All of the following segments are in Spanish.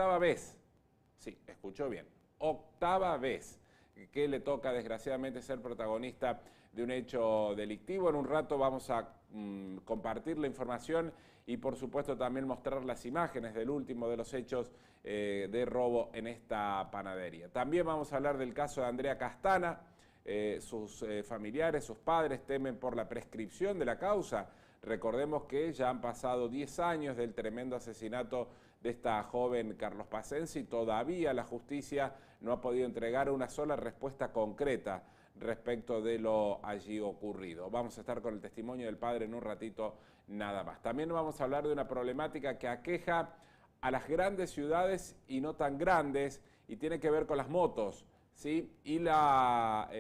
octava vez, sí, escuchó bien, octava vez que le toca desgraciadamente ser protagonista de un hecho delictivo. En un rato vamos a compartir la información y por supuesto también mostrar las imágenes del último de los hechos de robo en esta panadería. También vamos a hablar del caso de Andrea Castana. Sus familiares, sus padres temen por la prescripción de la causa. Recordemos que ya han pasado 10 años del tremendo asesinato de esta joven Carlos Pacense y todavía la justicia no ha podido entregar una sola respuesta concreta respecto de lo allí ocurrido. Vamos a estar con el testimonio del padre en un ratito nada más. También vamos a hablar de una problemática que aqueja a las grandes ciudades y no tan grandes y tiene que ver con las motos. ¿Sí? Y la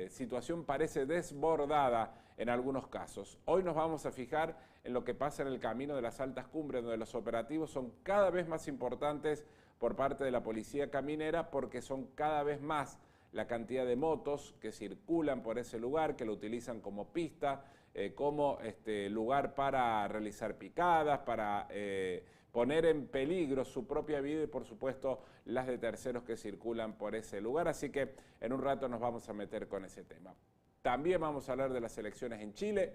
situación parece desbordada en algunos casos. Hoy nos vamos a fijar en lo que pasa en el camino de las altas cumbres, donde los operativos son cada vez más importantes por parte de la policía caminera, porque son cada vez más la cantidad de motos que circulan por ese lugar, que lo utilizan como pista, como lugar para realizar picadas, para poner en peligro su propia vida y por supuesto las de terceros que circulan por ese lugar. Así que en un rato nos vamos a meter con ese tema. También vamos a hablar de las elecciones en Chile,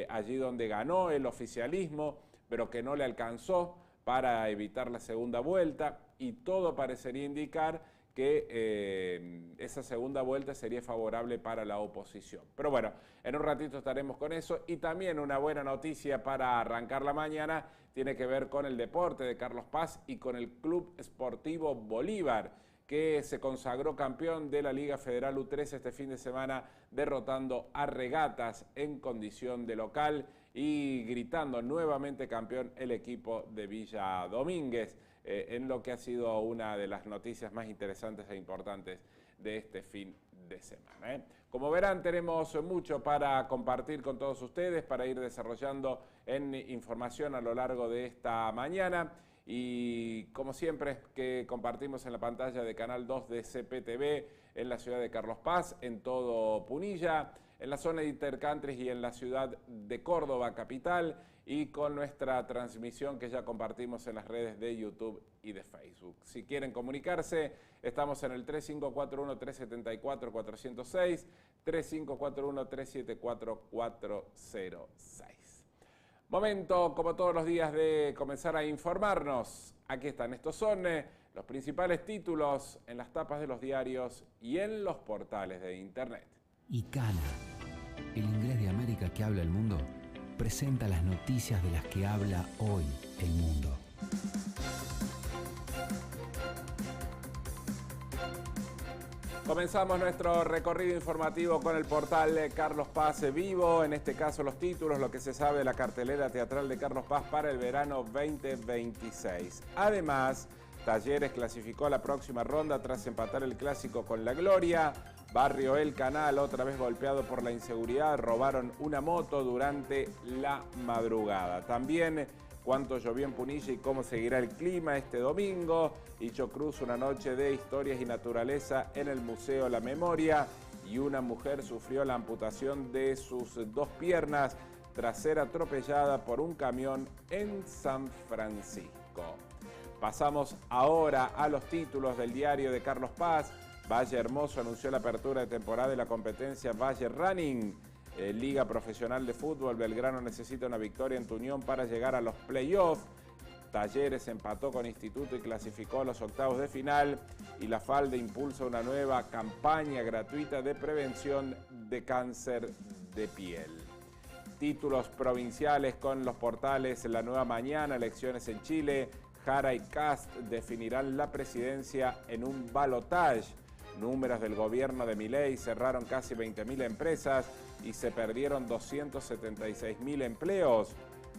allí donde ganó el oficialismo, pero que no le alcanzó para evitar la segunda vuelta y todo parecería indicar que esa segunda vuelta sería favorable para la oposición. Pero bueno, en un ratito estaremos con eso y también una buena noticia para arrancar la mañana tiene que ver con el deporte de Carlos Paz y con el Club Sportivo Bolívar, que se consagró campeón de la Liga Federal U13 este fin de semana, derrotando a Regatas en condición de local y gritando nuevamente campeón el equipo de Villa Domínguez, en lo que ha sido una de las noticias más interesantes e importantes de este fin de semana. Como verán, tenemos mucho para compartir con todos ustedes, para ir desarrollando en información a lo largo de esta mañana. Y como siempre que compartimos en la pantalla de Canal 2 de CPTV en la ciudad de Carlos Paz, en todo Punilla, en la zona de Intercountries y en la ciudad de Córdoba capital y con nuestra transmisión que ya compartimos en las redes de YouTube y de Facebook. Si quieren comunicarse, estamos en el 3541-374-406, 3541-374-406. Momento, como todos los días, de comenzar a informarnos. Aquí están, estos son los principales títulos en las tapas de los diarios y en los portales de internet. ICANA, el inglés de América que habla el mundo, presenta las noticias de las que habla hoy el mundo. Comenzamos nuestro recorrido informativo con el portal Carlos Paz Vivo, en este caso los títulos, lo que se sabe de la cartelera teatral de Carlos Paz para el verano 2026. Además, Talleres clasificó a la próxima ronda tras empatar el clásico con La Gloria. Barrio El Canal, otra vez golpeado por la inseguridad, robaron una moto durante la madrugada. También cuánto llovió en Punilla y cómo seguirá el clima este domingo. Hicho Cruz, una noche de historias y naturaleza en el Museo La Memoria. Y una mujer sufrió la amputación de sus dos piernas tras ser atropellada por un camión en San Francisco. Pasamos ahora a los títulos del diario de Carlos Paz. Valle Hermoso anunció la apertura de temporada de la competencia Valle Running. Liga Profesional de Fútbol, Belgrano necesita una victoria en Tuñón para llegar a los playoffs. Talleres empató con Instituto y clasificó a los octavos de final. Y La Falda impulsa una nueva campaña gratuita de prevención de cáncer de piel. Títulos provinciales con los portales La Nueva Mañana, elecciones en Chile. Jara y Cast definirán la presidencia en un balotaje. Números del gobierno de Milei: cerraron casi 20.000 empresas y se perdieron 276.000 empleos.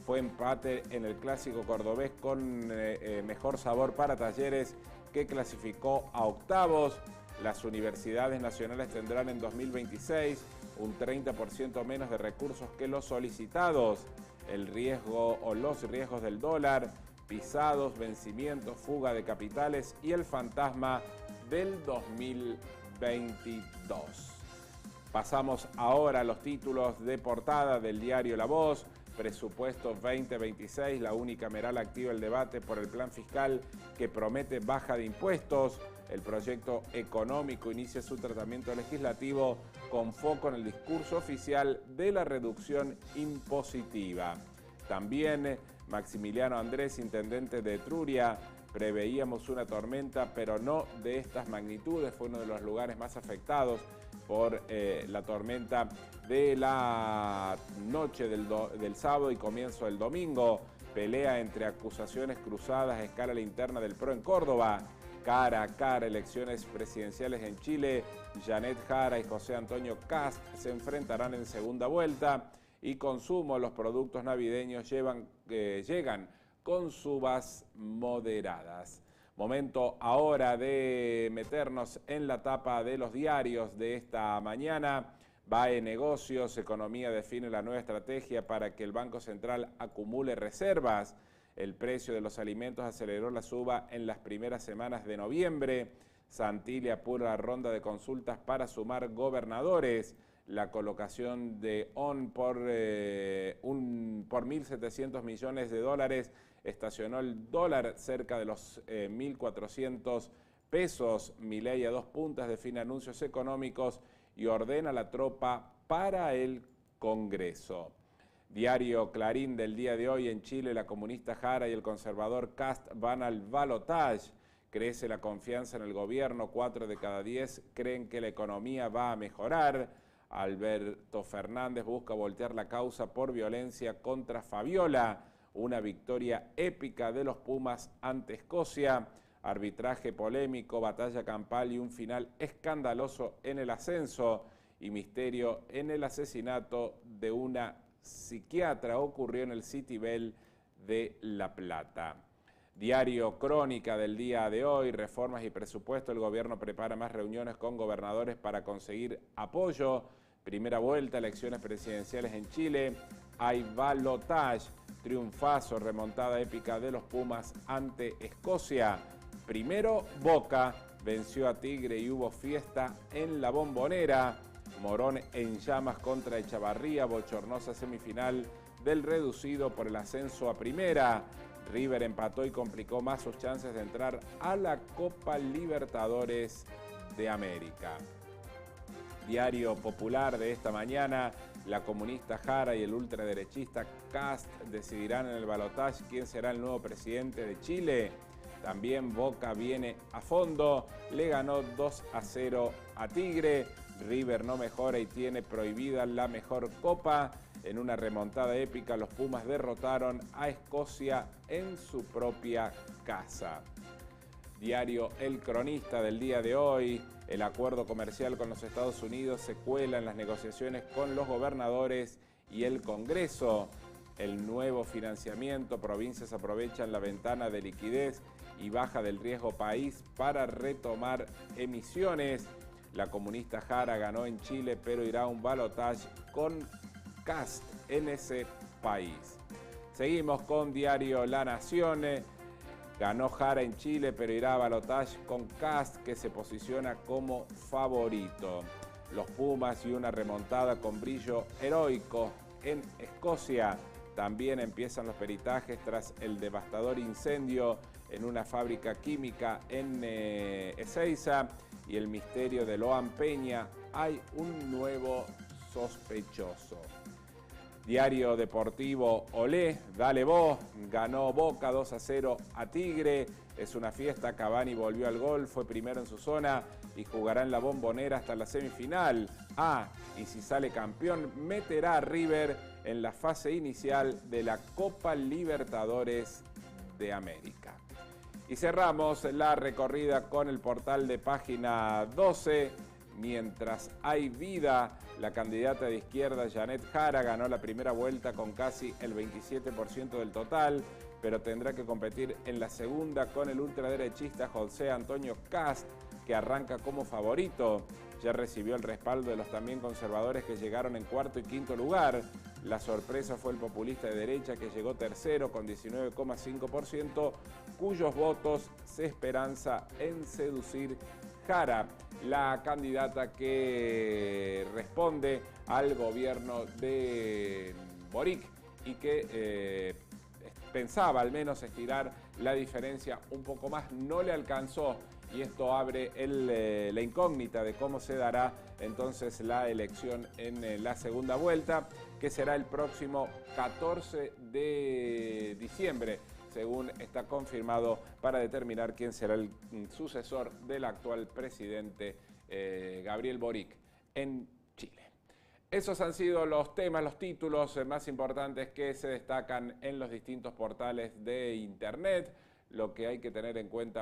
Fue empate en el clásico cordobés con mejor sabor para Talleres, que clasificó a octavos. Las universidades nacionales tendrán en 2026 un 30% menos de recursos que los solicitados. El riesgo o los riesgos del dólar, pisados, vencimientos, fuga de capitales y el fantasma del 2022. Pasamos ahora a los títulos de portada del diario La Voz. presupuesto 2026. La unicameral activa el debate por el plan fiscal que promete baja de impuestos. El proyecto económico inicia su tratamiento legislativo con foco en el discurso oficial de la reducción impositiva. También Maximiliano Andrés, intendente de Etruria: preveíamos una tormenta, pero no de estas magnitudes. Fue uno de los lugares más afectados por la tormenta de la noche del sábado y comienzo del domingo. Pelea entre acusaciones cruzadas a escala interna del PRO en Córdoba. Cara a cara, elecciones presidenciales en Chile. Janet Jara y José Antonio Kast se enfrentarán en segunda vuelta. Y consumo: los productos navideños llegan con subas moderadas. Momento ahora de meternos en la tapa de los diarios de esta mañana. BAE Negocios: Economía define la nueva estrategia para que el Banco Central acumule reservas. El precio de los alimentos aceleró la suba en las primeras semanas de noviembre. Santilli apura la ronda de consultas para sumar gobernadores. La colocación de ON por 1.700 millones de dólares estacionó el dólar cerca de los 1.400 pesos. Milei a 2 puntas define anuncios económicos y ordena la tropa para el Congreso. Diario Clarín del día de hoy: en Chile la comunista Jara y el conservador Kast van al balotaje. Crece la confianza en el gobierno, 4 de cada 10 creen que la economía va a mejorar. Alberto Fernández busca voltear la causa por violencia contra Fabiola. Una victoria épica de los Pumas ante Escocia. Arbitraje polémico, batalla campal y un final escandaloso en el ascenso. Y misterio en el asesinato de una psiquiatra. Ocurrió en el Citibel de La Plata. Diario Crónica del día de hoy: reformas y presupuesto. El gobierno prepara más reuniones con gobernadores para conseguir apoyo. Primera vuelta, elecciones presidenciales en Chile. Hay balotaje. Triunfazo, remontada épica de los Pumas ante Escocia. Primero Boca venció a Tigre y hubo fiesta en la Bombonera. Morón en llamas contra Echavarría. Bochornosa semifinal del reducido por el ascenso a primera. River empató y complicó más sus chances de entrar a la Copa Libertadores de América. Diario Popular de esta mañana: la comunista Jara y el ultraderechista Kast decidirán en el balotaje quién será el nuevo presidente de Chile. También Boca viene a fondo, le ganó 2-0 a Tigre. River no mejora y tiene prohibida la mejor copa. En una remontada épica, los Pumas derrotaron a Escocia en su propia casa. Diario El Cronista del día de hoy: el acuerdo comercial con los Estados Unidos se cuela en las negociaciones con los gobernadores y el Congreso. El nuevo financiamiento: provincias aprovechan la ventana de liquidez y baja del riesgo país para retomar emisiones. La comunista Jara ganó en Chile, pero irá a un balotaje con Kast en ese país. Seguimos con Diario La Nación. Ganó Jara en Chile, pero irá a balotaje con Kast, que se posiciona como favorito. Los Pumas y una remontada con brillo heroico en Escocia. También empiezan los peritajes tras el devastador incendio en una fábrica química en Ezeiza. Y el misterio de Loan Peña: hay un nuevo sospechoso. Diario Deportivo Olé: dale vos, ganó Boca 2-0 a Tigre. Es una fiesta, Cavani volvió al gol, fue primero en su zona y jugará en la Bombonera hasta la semifinal. Y si sale campeón, meterá a River en la fase inicial de la Copa Libertadores de América. Y cerramos la recorrida con el portal de Página 12. Mientras hay vida, la candidata de izquierda Janet Jara ganó la primera vuelta con casi el 27% del total, pero tendrá que competir en la segunda con el ultraderechista José Antonio Kast, que arranca como favorito. Ya recibió el respaldo de los también conservadores, que llegaron en cuarto y quinto lugar. La sorpresa fue el populista de derecha, que llegó tercero con 19,5%, cuyos votos se esperanza en seducir Jara, la candidata que responde al gobierno de Boric y que pensaba al menos estirar la diferencia un poco más, no le alcanzó, y esto abre la incógnita de cómo se dará entonces la elección en la segunda vuelta, que será el próximo 14 de diciembre, según está confirmado, para determinar quién será el sucesor del actual presidente Gabriel Boric en Chile. Esos han sido los temas, los títulos más importantes que se destacan en los distintos portales de Internet. Lo que hay que tener en cuenta